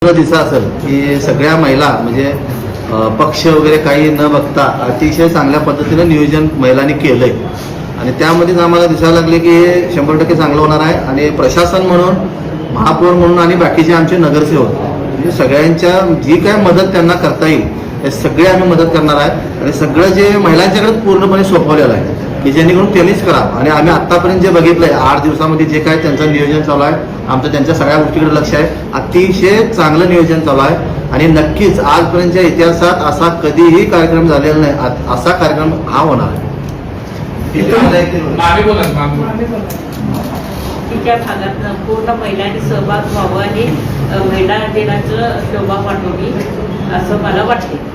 दिसा असेल की सगळ्या महिला म्हणजे पक्ष वगैरे काही न बघता अतिशय चांगल्या पद्धतीनं नियोजन महिलांनी केलंय आणि त्यामध्येच आम्हाला दिसायला लागले की हे 100% चांगलं होणार आहे. आणि प्रशासन म्हणून, महापौर म्हणून आणि बाकीचे आमचे नगरसेवक म्हणजे सगळ्यांच्या जी काय मदत त्यांना करता येईल हे सगळे आम्ही मदत करणार आहे. आणि सगळं जे महिलांच्याकडे पूर्णपणे सोपवलेलं आहे की जेणेकरून त्यांनीच करा. आणि आम्ही आत्तापर्यंत जे बघितलंय 8 दिवसामध्ये जे काय त्यांचं नियोजन चालू आहे, आमचं त्यांच्या सगळ्या गोष्टीकडे लक्ष आहे. अतिशय चांगलं नियोजन चालू आहे आणि नक्कीच आजपर्यंतच्या इतिहासात असा कधीही कार्यक्रम झालेला नाही. असा कार्यक्रम हा होणार आहे. तिच्या भागात पूर्ण महिलांनी सहभाग व्हावा आणि महिला दिनाचं शोभा वाढवावी असं मला वाटते.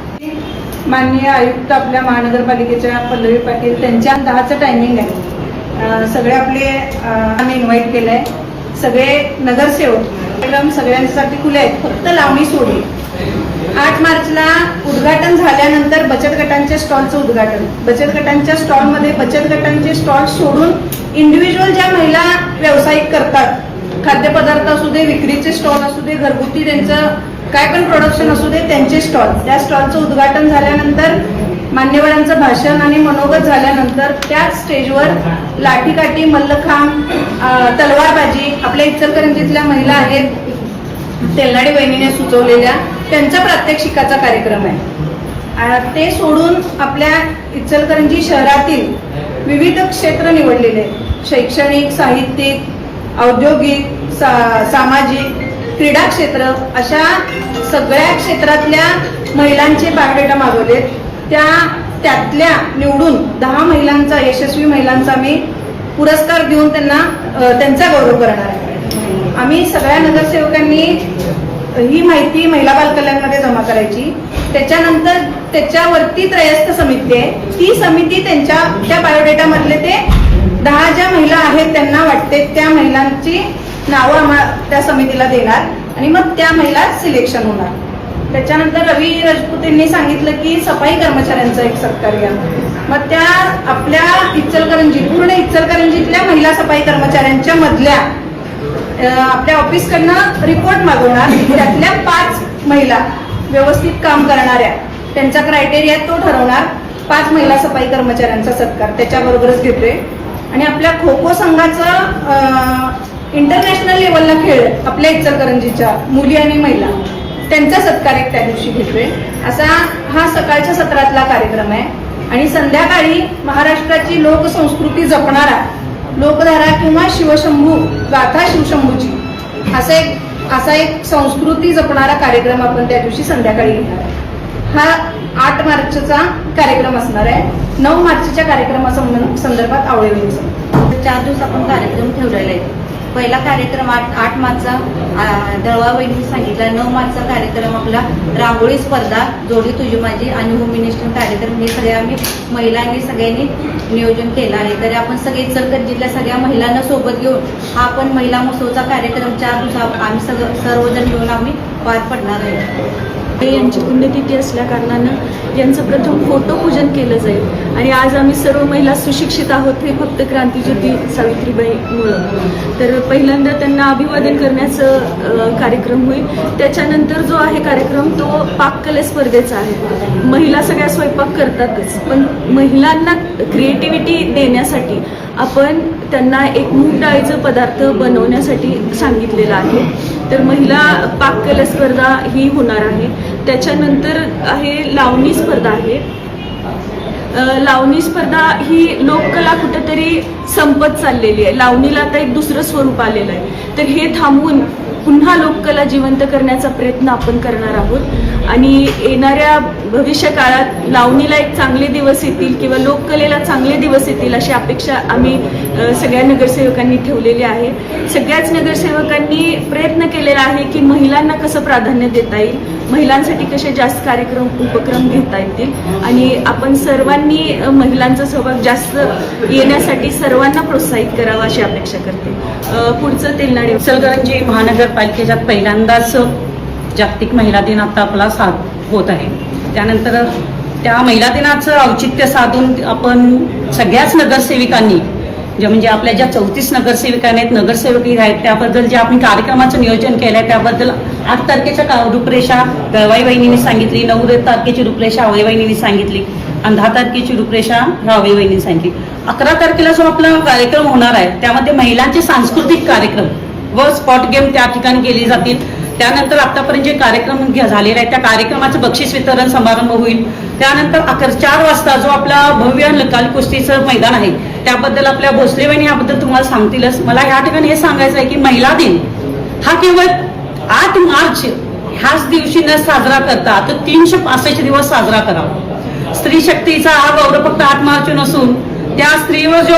माननीय आयुक्त आपल्या महानगरपालिकेच्या पल्लवी पाटील त्यांच्या 10चं टायमिंग आहे. सगळे आपले आम्ही इन्व्हाइट केलं आहे. सगळे नगरसेवक कार्यक्रम सगळ्यांसाठी खुले आहेत, फक्त लावणी सोडली. 8 मार्चला उद्घाटन झाल्यानंतर बचत गटांच्या स्टॉलचं उद्घाटन. बचत गटांच्या स्टॉलमध्ये बचत गटांचे स्टॉल सोडून इंडिव्हिज्युअल ज्या महिला व्यावसायिक करतात, खाद्यपदार्थ असू दे, विक्रीचे स्टॉल असू दे, घरगुती त्यांचं काय पण प्रोडक्शन असू दे, त्यांचे स्टॉल, त्या स्टॉलचं उद्घाटन झाल्यानंतर मान्यवरांचं भाषण आणि मनोगत झाल्यानंतर त्याच स्टेजवर लाठीकाठी, मल्लखांब, तलवारबाजी आपल्या इचलकरंजीतल्या महिला आहेत तेलनाडी वहिनीने सुचवलेल्या त्यांचा प्रात्यक्षिकाचा कार्यक्रम आहे. ते सोडून आपल्या इचलकरंजी शहरातील विविध क्षेत्र निवडलेले, शैक्षणिक, साहित्यिक, औद्योगिक, सामाजिक, क्रीडा क्षेत्र अशा सगळ्या क्षेत्रातल्या महिलांचे बायोडेटा मागवलेत. त्यातल्या निवडून 10 महिलांचा, यशस्वी महिलांचा आम्ही पुरस्कार देऊन त्यांना त्यांचा गौरव करणार आहे. आम्ही सगळ्या नगरसेवकांनी ही माहिती महिला बालकल्याणमध्ये जमा करायची. त्याच्यानंतर त्याच्यावरती त्रयस्थ समिती आहे. ती समिती त्या बायोडेटामधले ते 10 ज्या महिला आहेत त्यांना वाटते त्या महिलांची नावं त्या समितीला देणार आणि मग त्या महिला सिलेक्शन होणार. त्याच्यानंतर रवी राजपूत यांनी सांगितलं की सफाई कर्मचाऱ्यांचा एक सत्कार घ्या. मग त्या आपल्या पूर्ण इचलकरंजीतल्या महिला सफाई कर्मचाऱ्यांच्या मधल्या आपल्या ऑफिसकडनं रिपोर्ट मागवणार. त्यातल्या 5 महिला व्यवस्थित काम करणाऱ्या, त्यांचा क्रायटेरिया तो ठरवणार. 5 महिला सफाई कर्मचाऱ्यांचा सत्कार त्याच्याबरोबरच घेतोय. आणि आपल्या खो खो संघाचं इंटरनॅशनल लेवलला खेळ आपल्या इचलकरंजीच्या मुली आणि महिला त्यांचा सत्कार एक त्या दिवशी घेतोय. असा हा सकाळच्या सत्रातला कार्यक्रम आहे. आणि संध्याकाळी महाराष्ट्राची लोकसंस्कृती जपणारा लोकधारा किंवा शिवशंभू गाथा शिवशंभूची असा एक संस्कृती जपणारा कार्यक्रम आपण त्या दिवशी संध्याकाळी घेणार आहे. हा 8 मार्चचा कार्यक्रम असणार आहे. 9 मार्चच्या कार्यक्रमासंदर्भात आवडेल 4 दिवस आपण कार्यक्रम ठेवलेला आहे. पहिला कार्यक्रम 8 मार्चचा दळवावहिनी सांगितला. 9 मार्चचा कार्यक्रम आपला रांगोळी स्पर्धा, जोडी तुझी माझी आणि होम मिनिस्टर कार्यक्रम, हे सगळे आम्ही महिलांनी सगळ्यांनी नियोजन केलं आहे. तरी आपण सगळे इचलकरंजीतल्या सगळ्या महिलांना सोबत घेऊन हा आपण महिला महोत्सवचा कार्यक्रम 4 दिवस आम्ही सर्वजण मिळून आम्ही पार पडणार आहे. यांची पुण्यतिथी असल्या कारणानं यांचं प्रथम फोटोपूजन केलं जाईल. आणि आज आम्ही सर्व महिला सुशिक्षित आहोत हे फक्त क्रांतीज्योती सावित्रीबाईमुळं. तर पहिल्यांदा त्यांना अभिवादन करण्याचं कार्यक्रम होईल. त्याच्यानंतर जो आहे कार्यक्रम तो पाककले स्पर्धेचा आहे. महिला सगळ्या स्वयंपाक करतातच, पण महिलांना क्रिएटिव्हिटी देण्यासाठी आपण त्यांना एक मूग डाळीचं पदार्थ बनवण्यासाठी सांगितलेलं आहे. तर महिला पाककला स्पर्धा ही होणार आहे. त्याच्यानंतर आहे लावणी स्पर्धा आहे. लावणी स्पर्धा ही लोककला कुठेतरी संपत चाललेली आहे. लावणीला आता एक दुसरं स्वरूप आलेलं आहे. तर हे थांबवून पुन्हा लोककला जिवंत करण्याचा प्रयत्न आपण करणार आहोत. आणि येणाऱ्या भविष्य काळात लावणीला एक चांगले दिवस येतील किंवा लोककलेला चांगले दिवस येतील अशी अपेक्षा आम्ही सगळ्या नगरसेवकांनी ठेवलेली आहे. सगळ्याच नगरसेवकांनी प्रयत्न केलेला आहे की महिलांना कसं प्राधान्य देता येईल, महिलांसाठी कसे जास्त कार्यक्रम उपक्रम घेता येतील आणि आपण सर्वांनी महिलांचा सहभाग जास्त येण्यासाठी सर्वांना प्रोत्साहित करावं अशी अपेक्षा करते. पुढचं तेलनाडी इचलकरंजी महानगरपालिकेच्यात पहिल्यांदाच जागतिक महिला दिन आता आपला होत आहे. त्यानंतर त्या महिला दिनाचं औचित्य साधून आपण सगळ्याच नगरसेविकांनी जे म्हणजे आपल्या ज्या 34 नगरसेविका आहेत, नगरसेवकी आहेत, त्याबद्दल जे आपण कार्यक्रमाचं नियोजन केलं आहे त्याबद्दल 8 तारखेच्या रूपरेषा दळवाई वहिनींनी सांगितली, 9 तारखेची रूपरेषा आवळे वहिनींनी सांगितली आणि 10 तारखेची रूपरेषा रावळे वहिनींनी सांगितली. 11 तारखेला जो आपला कार्यक्रम होणार आहे त्यामध्ये महिलांचे सांस्कृतिक कार्यक्रम व स्पॉट गेम त्या ठिकाणी केले जातील. त्यानंतर आतापर्यंत जे कार्यक्रम झालेले आहेत त्या कार्यक्रमाचं बक्षीस वितरण समारंभ होईल. त्यानंतर 4 वाजता जो आपला भव्य लकाल कुस्तीचं मैदान आहे त्याबद्दल आपल्या भोसले वहिनी याबद्दल तुम्हाला सांगतीलच. मला या ठिकाणी हे सांगायचं आहे की महिला दिन हा केवळ 8 मार्च ह्याच दिवशी न साजरा करता तर 365 दिवस साजरा करावा. स्त्री शक्तीचा हा गौरव फक्त 8 मार्च नसून त्या स्त्रीवर जो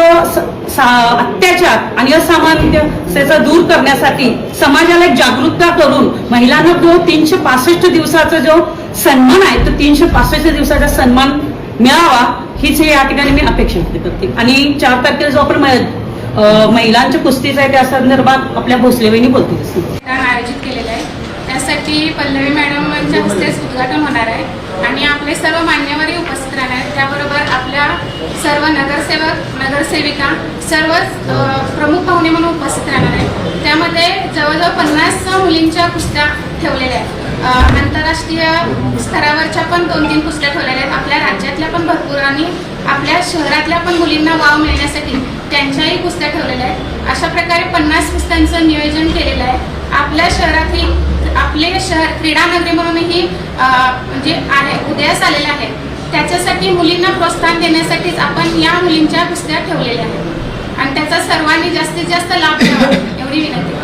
अत्याचार आणि असामान्यतेचा दूर करण्यासाठी समाजाला एक जागरूकता करून महिलांना जो 365 दिवसाचा जो सन्मान आहे तो 365 दिवसाचा सन्मान मिळावा हीच या ठिकाणी मी अपेक्षा करते. आणि 4 तारखेला जो आपण महिलांच्या कुस्तीचा आहे त्या संदर्भात आपल्या भोसले वहिनी बोलतील. आयोजित केलेलं आहे त्यासाठी पल्लवी मॅडमांच्या हस्तेच उद्घाटन होणार आहे आणि आपले सर्व मान्यवरही उपस्थित राहणार आहेत. त्याबरोबर आपल्या सर्व नगरसेवक नगरसेविका सर्वच प्रमुख पाहुणे म्हणून उपस्थित राहणार आहेत. त्यामध्ये जवळजवळ 50 मुलींच्या कुस्त्या ठेवलेल्या आहेत. आंतरराष्ट्रीय स्तरावरच्या पण 2-3 कुस्त्या ठेवलेल्या आहेत. आपल्या राज्यातल्या पण भरपूर आणि आपल्या शहरातल्या पण मुलींना वाव मिळण्यासाठी त्यांच्याही कुस्त्या ठेवलेल्या आहेत. अशा प्रकारे 50 कुस्त्यांचं नियोजन केलेलं आहे. आपल्या शहरातही आपले शहर क्रीडा नगरी म्हणूनही म्हणजे उदयास आलेलं आहे. त्याच्यासाठी मुलींना प्रोत्साहन देण्यासाठीच आपण या मुलींच्या कुस्त्या ठेवलेल्या आहेत आणि त्याचा सर्वांनी जास्तीत जास्त लाभ घ्यावा एवढी विनंती.